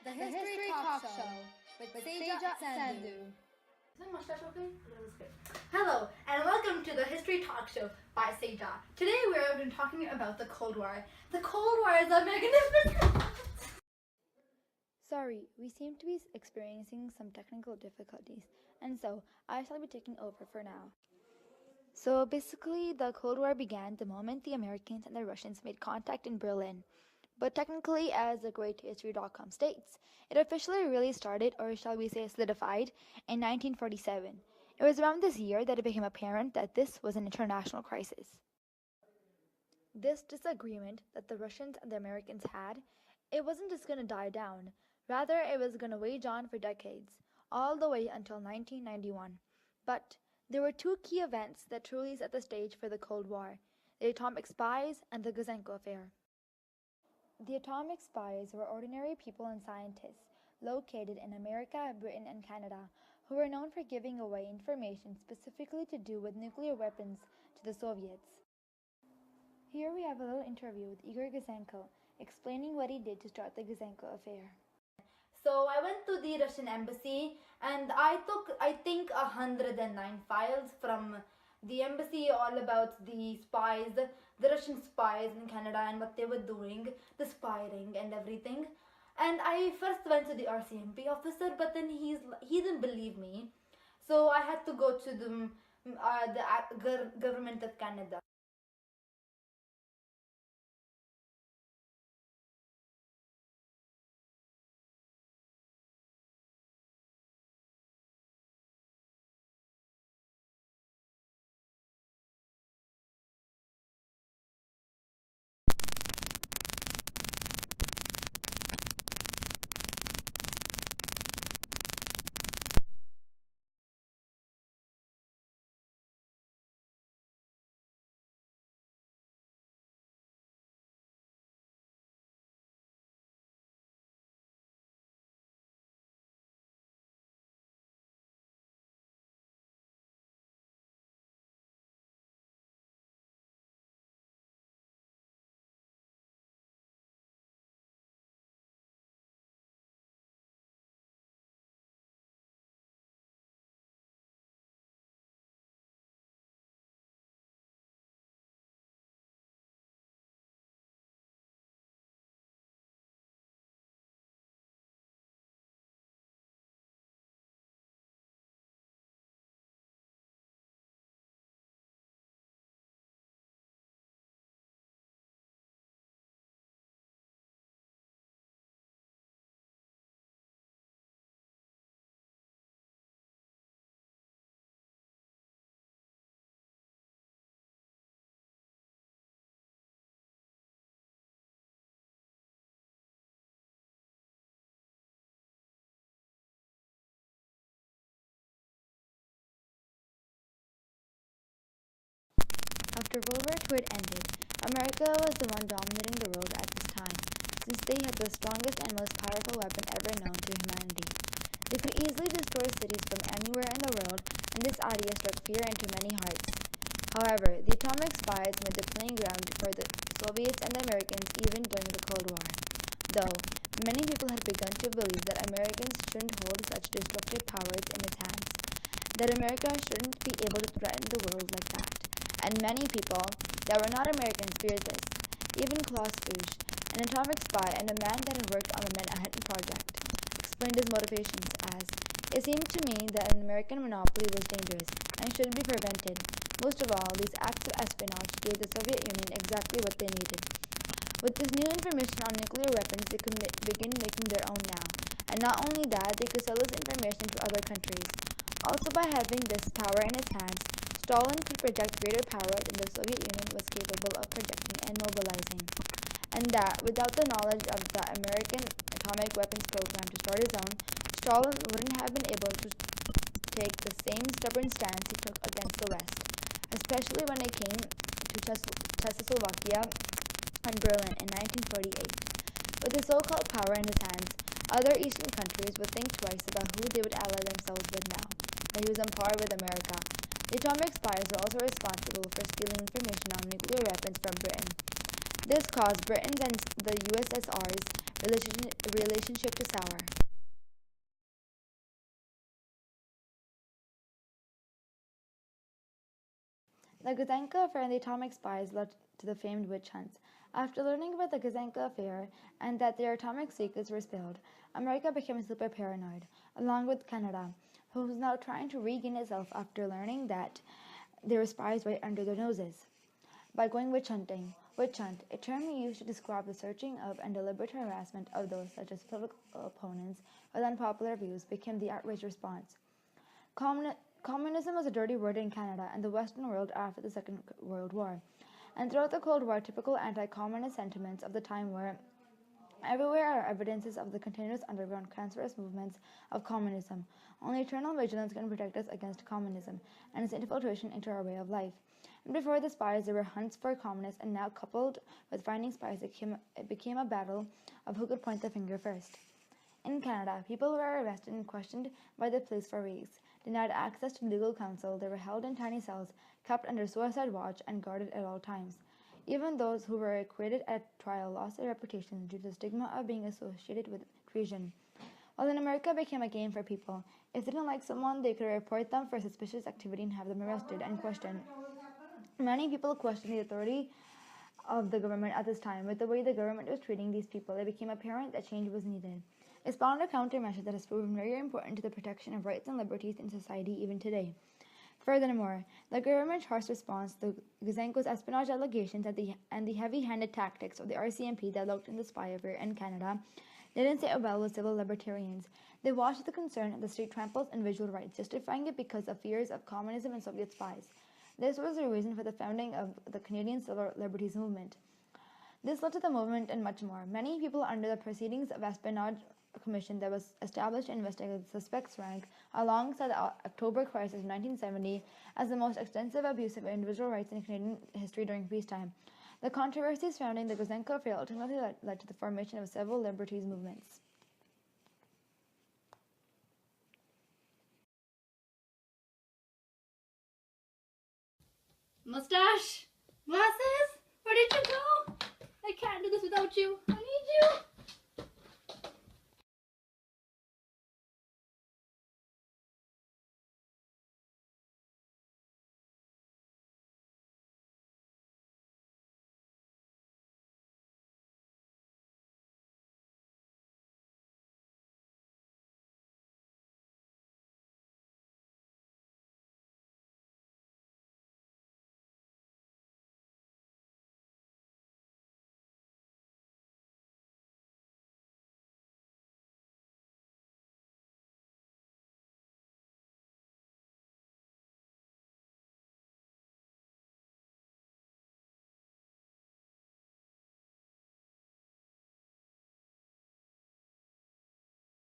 The History Talk Show with Seja Sandhu. Hello, and welcome to the History Talk Show by Seja. Today we're going to be talking about the Cold War. The Cold War is a magnificent... Sorry, we seem to be experiencing some technical difficulties, and so I shall be taking over for now. So basically, the Cold War began the moment the Americans and the Russians made contact in Berlin. But technically, as thegreathistory.com states, it officially really started, or shall we say solidified, in 1947. It was around this year that it became apparent that this was an international crisis. This disagreement that the Russians and the Americans had, it wasn't just going to die down. Rather, it was going to wage on for decades, all the way until 1991. But there were two key events that truly set the stage for the Cold War: the atomic spies and the Guzenko affair. The atomic spies were ordinary people and scientists located in America, Britain, and Canada who were known for giving away information specifically to do with nuclear weapons to the Soviets. Here we have a little interview with Igor Guzenko explaining what he did to start the Guzenko affair. So I went to the Russian embassy and I took, I think, 109 files from the embassy all about the spies, the Russian spies in Canada and what they were doing, the spying and everything. And I first went to the RCMP officer, but then he didn't believe me. So I had to go to the government of Canada. After World War II had ended, America was the one dominating the world at this time, since they had the strongest and most powerful weapon ever known to humanity. They could easily destroy cities from anywhere in the world, and this idea struck fear into many hearts. However, the atomic spies made the playing ground for the Soviets and the Americans even during the Cold War. Though, many people had begun to believe that Americans shouldn't hold such destructive powers in its hands, that America shouldn't be able to threaten the world like that. And many people that were not Americans feared this. Even Klaus Fuchs, an atomic spy and a man that had worked on the Manhattan Project, explained his motivations as, "It seemed to me that an American monopoly was dangerous and should be prevented. Most of all, these acts of espionage gave the Soviet Union exactly what they needed. With this new information on nuclear weapons, they could begin making their own now. And not only that, they could sell this information to other countries. Also, by having this power in its hands, Stalin could project greater power than the Soviet Union was capable of projecting and mobilizing. And that, without the knowledge of the American atomic weapons program to start his own, Stalin wouldn't have been able to take the same stubborn stance he took against the West, especially when it came to Czechoslovakia and Berlin in 1948. With his so-called power in his hands, other Eastern countries would think twice about who they would ally themselves with now that he was on par with America. The atomic spies were also responsible for stealing information on nuclear weapons from Britain. This caused Britain's and the USSR's relationship to sour. The Guzenka affair and the atomic spies led to the famed witch hunts. After learning about the Guzenka affair and that their atomic secrets were spilled, America became super paranoid, along with Canada, who was now trying to regain itself after learning that there were spies right under their noses. By going witch hunting, witch hunt, a term used to describe the searching of and deliberate harassment of those such as political opponents with unpopular views, became the outraged response. Communism was a dirty word in Canada and the Western world after the Second World War. And throughout the Cold War, typical anti-communist sentiments of the time were everywhere are evidences of the continuous underground cancerous movements of communism. Only eternal vigilance can protect us against communism and its infiltration into our way of life. And before the spies, there were hunts for communists, and now coupled with finding spies, it became a battle of who could point the finger first. In Canada, people were arrested and questioned by the police for weeks. Denied access to legal counsel, they were held in tiny cells, kept under suicide watch, and guarded at all times. Even those who were acquitted at trial lost their reputations due to the stigma of being associated with treason. While in America became a game for people, if they didn't like someone, they could report them for suspicious activity and have them arrested and questioned. Many people questioned the authority of the government at this time. With the way the government was treating these people, it became apparent that change was needed. It spawned a countermeasure that has proven very important to the protection of rights and liberties in society even today. Furthermore, the government's harsh response to Guzenko's espionage allegations and the heavy-handed tactics of the RCMP that looked in the spy affair in Canada didn't sit well with civil libertarians. They watched the concern that the state tramples individual rights, justifying it because of fears of communism and Soviet spies. This was the reason for the founding of the Canadian Civil Liberties Movement. This led to the movement and much more. Many people under the Proceedings of Espionage Commission that was established to investigate the suspects rank alongside the October Crisis of 1970 as the most extensive abuse of individual rights in Canadian history during peacetime. The controversies surrounding the Guzenka affair ultimately led to the formation of civil liberties movements. Mustache? Glasses? Where did you go? I can't do this without you.